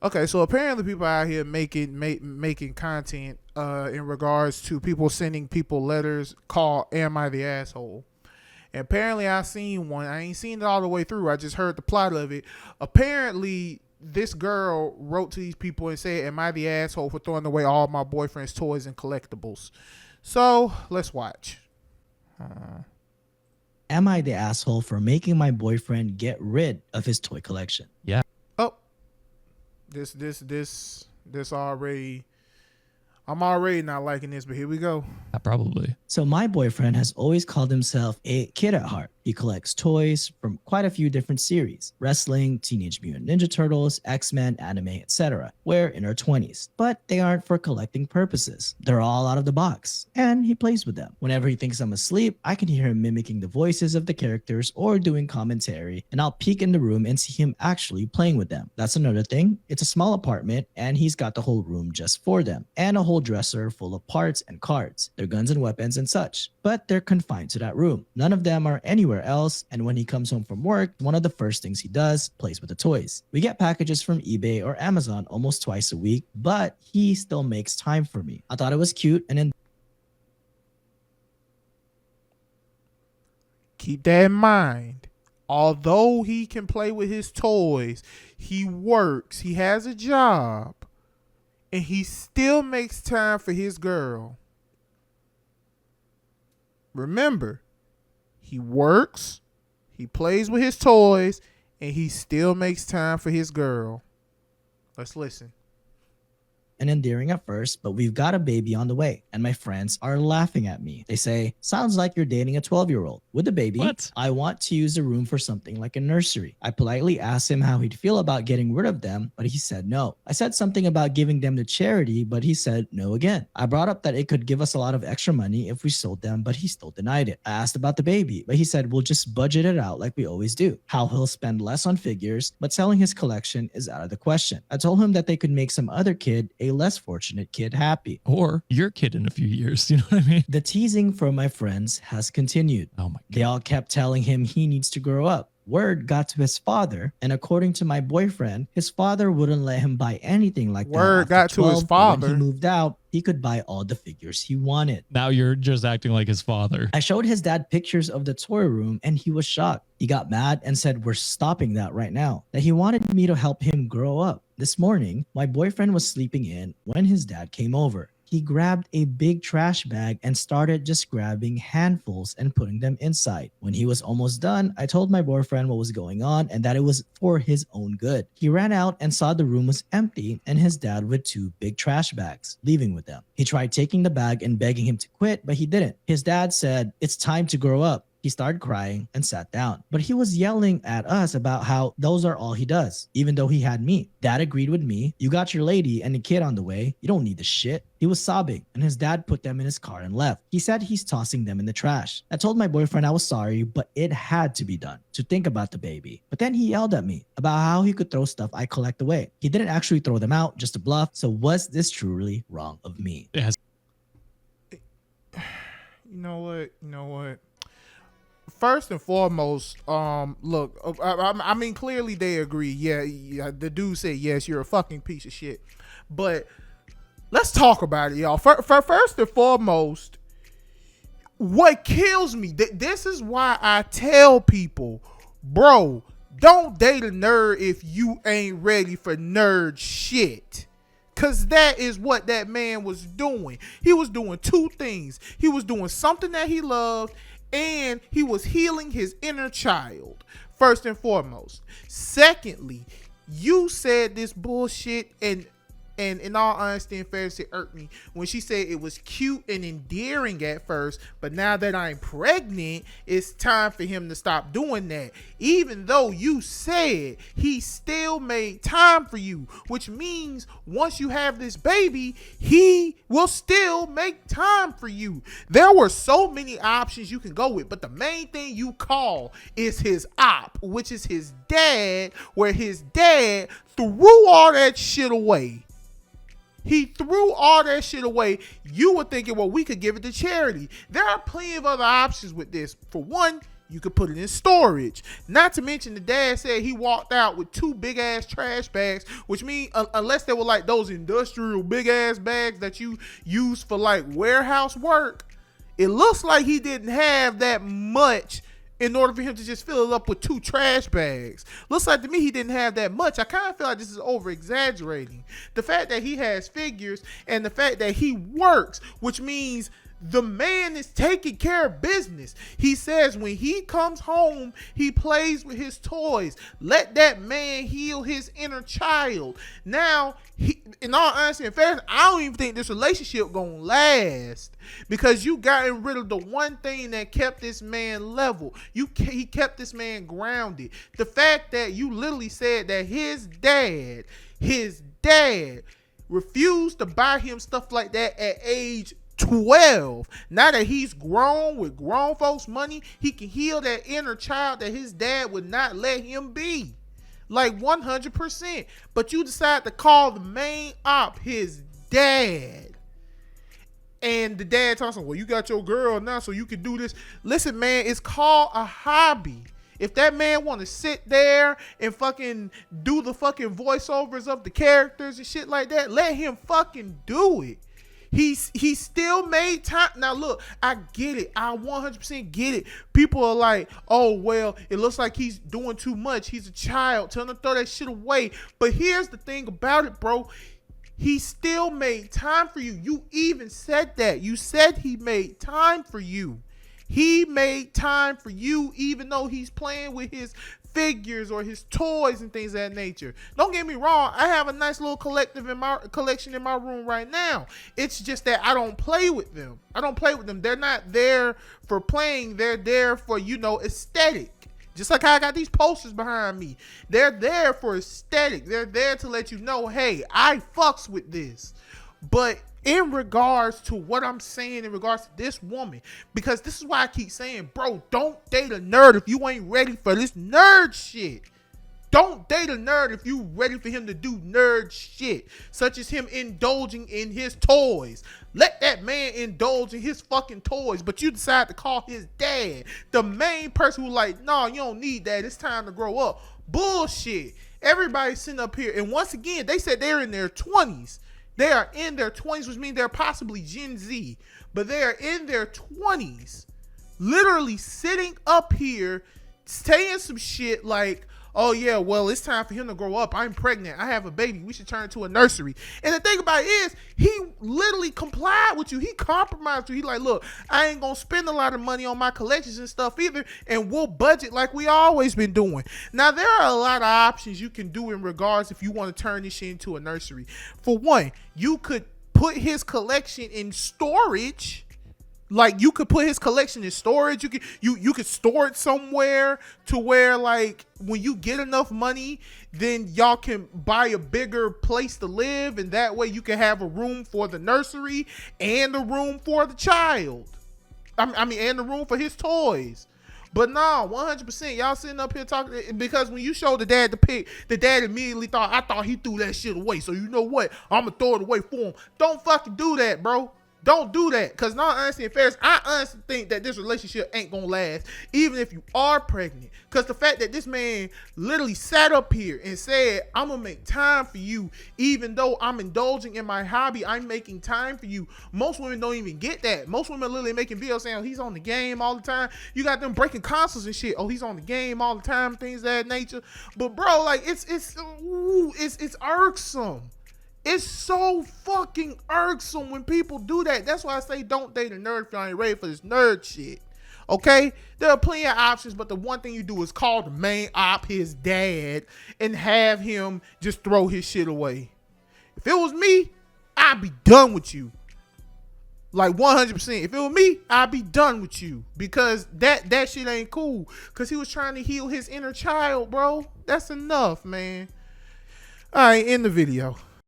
Okay, so apparently people out here making content in regards to people sending people letters called "Am I the Asshole?" And apparently I seen one. I ain't seen it all the way through. I just heard the plot of it. Apparently this girl wrote to these people and said, "Am I the asshole for throwing away all my boyfriend's toys and collectibles?" So let's watch. Am I the asshole for making my boyfriend get rid of his toy collection? Yeah. Oh, this already. I'm already not liking this, but here we go. Probably. So my boyfriend has always called himself a kid at heart. He collects toys from quite a few different series: wrestling, Teenage Mutant Ninja Turtles, X-Men, anime, etc. We're in our 20s, but they aren't for collecting purposes. They're all out of the box, and he plays with them. Whenever he thinks I'm asleep, I can hear him mimicking the voices of the characters or doing commentary, and I'll peek in the room and see him actually playing with them. That's another thing. It's a small apartment, and he's got the whole room just for them, and a whole dresser full of parts and cards, their guns and weapons and such. But they're confined to that room. None of them are anywhere else, and when he comes home from work, one of the first things he does, plays with the toys. We get packages from eBay or Amazon almost twice a week, but he still makes time for me. I thought it was cute, and in Keep that in mind. Although he can play with his toys, he works, he has a job, and he still makes time for his girl. Remember, he works, he plays with his toys, and he still makes time for his girl. Let's listen. and endearing at first, but we've got a baby on the way, and my friends are laughing at me. They say, "Sounds like you're dating a 12-year-old. With a baby, What? I want to use the room for something like a nursery." I politely asked him how he'd feel about getting rid of them, but he said no. I said something about giving them to charity, but he said no again. I brought up that it could give us a lot of extra money if we sold them, but he still denied it. I asked about the baby, but he said we'll just budget it out like we always do. How he'll spend less on figures, but selling his collection is out of the question. I told him that they could make some other kid, a less fortunate kid, happy. Or your kid in a few years. You know what I mean? The teasing from my friends has continued. Oh my They God. all kept telling him he needs to grow up. Word got to his father, and according to my boyfriend, his father wouldn't let him buy anything like that. Word after got to his 12, but when father. he moved out, he could buy all the figures he wanted. Now you're just acting like his father. I showed his dad pictures of the toy room, and he was shocked. He got mad and said we're stopping that right now, that he wanted me to help him grow up. This morning, my boyfriend was sleeping in when his dad came over. He grabbed a big trash bag and started just grabbing handfuls and putting them inside. When he was almost done, I told my boyfriend what was going on and that it was for his own good. He ran out and saw the room was empty and his dad with two big trash bags, leaving with them. He tried taking the bag and begging him to quit, but he didn't. His dad said, "It's time to grow up." He started crying and sat down. But he was yelling at us about how those are all he does, even though he had me. Dad agreed with me. "You got your lady and a kid on the way. You don't need the shit." He was sobbing, and his dad put them in his car and left. He said he's tossing them in the trash. I told my boyfriend I was sorry, but it had to be done to think about the baby. But then he yelled at me about how he could throw stuff I collect away. He didn't actually throw them out, just a bluff. So was this truly wrong of me? It has You know what? You know what? First and foremost, look, I mean, clearly they agree. Yeah, the dude said, yes, you're a fucking piece of shit. But let's talk about it, y'all. First and foremost, what kills me, this is why I tell people, bro, don't date a nerd if you ain't ready for nerd shit. Because that is what that man was doing. He was doing two things. He was doing something that he loved, and he was healing his inner child, first and foremost. Secondly, you said this bullshit, and in all honesty and fairness, it irked me when she said it was cute and endearing at first, but now that I'm pregnant, it's time for him to stop doing that. Even though you said he still made time for you, which means once you have this baby, he will still make time for you. There were so many options you can go with, but the main thing you call is his op, which is his dad, where his dad threw all that shit away. He threw all that shit away. You were thinking, well, we could give it to charity. There are plenty of other options with this. For one, You could put it in storage. Not to mention the dad said he walked out with 2 big ass trash bags, which means unless they were like those industrial big ass bags that you use for like warehouse work, it looks like he didn't have that much in order for him to just fill it up with 2 trash bags. Looks like to me he didn't have that much. I kind of feel like this is over exaggerating. The fact that he has figures and the fact that he works, which means the man is taking care of business. He says when he comes home, he plays with his toys. Let that man heal his inner child. Now, in all honesty and fairness, I don't even think this relationship gonna last because you gotten rid of the one thing that kept this man level. He kept this man grounded. The fact that you literally said that his dad refused to buy him stuff like that at age 12. Now that he's grown with grown folks' money, he can heal that inner child that his dad would not let him be. Like 100%. But you decide to call the main op his dad. And the dad talks, well, you got your girl now, so you can do this. Listen, man, it's called a hobby. If that man want to sit there and fucking do the fucking voiceovers of the characters and shit like that, let him fucking do it. He still made time. Now look, I get it. I 100% get it. People are like, oh, well, it looks like he's doing too much. He's a child. Tell him to throw that shit away. But here's the thing about it, bro. He still made time for you. You even said that. You said he made time for you. He made time for you even though he's playing with his figures or his toys and things of that nature. Don't get me wrong, I have a nice little collection in my room right now. It's just that I don't play with them. They're not there for playing. They're there for, aesthetic. Just like how I got these posters behind me. They're there for aesthetic. They're there to let you know, hey, I fucks with this. But in regards to what I'm saying in regards to this woman, because this is why I keep saying, bro, don't date a nerd if you ain't ready for this nerd shit. Don't date a nerd if you ready for him to do nerd shit, such as him indulging in his toys. Let that man indulge in his fucking toys, but you decide to call his dad the main person who like, no, you don't need that. It's time to grow up. Bullshit. Everybody's sitting up here, and once again, they said they're in their 20s. They are in their 20s, which means they're possibly Gen Z, but they are in their 20s, literally sitting up here saying some shit like, oh yeah, well, it's time for him to grow up. I'm pregnant. I have a baby. We should turn it to a nursery. And the thing about it is, he literally complied with you. He compromised you. He like, look, I ain't going to spend a lot of money on my collections and stuff either, and we'll budget like we always been doing. Now, there are a lot of options you can do in regards if you want to turn this shit into a nursery. For one, you could put his collection in storage. Like, you could put his collection in storage. You could store it somewhere to where, like, when you get enough money, then y'all can buy a bigger place to live, and that way you can have a room for the nursery and a room for the child. I mean, and the room for his toys. But no, 100%, y'all sitting up here talking, because when you showed the dad the pic, the dad immediately thought, I thought he threw that shit away. So you know what? I'm gonna throw it away for him. Don't fucking do that, bro. Don't do that, because not honestly and fairness, I honestly think that this relationship ain't gonna last, even if you are pregnant. Because the fact that this man literally sat up here and said, I'm gonna make time for you, even though I'm indulging in my hobby, I'm making time for you. Most women don't even get that. Most women are literally making videos saying, oh, he's on the game all the time. You got them breaking consoles and shit. Oh, he's on the game all the time, things of that nature. But bro, like, it's irksome. It's so fucking irksome when people do that. That's why I say don't date a nerd if y'all ain't ready for this nerd shit. Okay? There are plenty of options, but the one thing you do is call the main op his dad and have him just throw his shit away. If it was me, I'd be done with you. Like 100%. If it was me, I'd be done with you. Because that shit ain't cool. Because he was trying to heal his inner child, bro. That's enough, man. All right, end the video.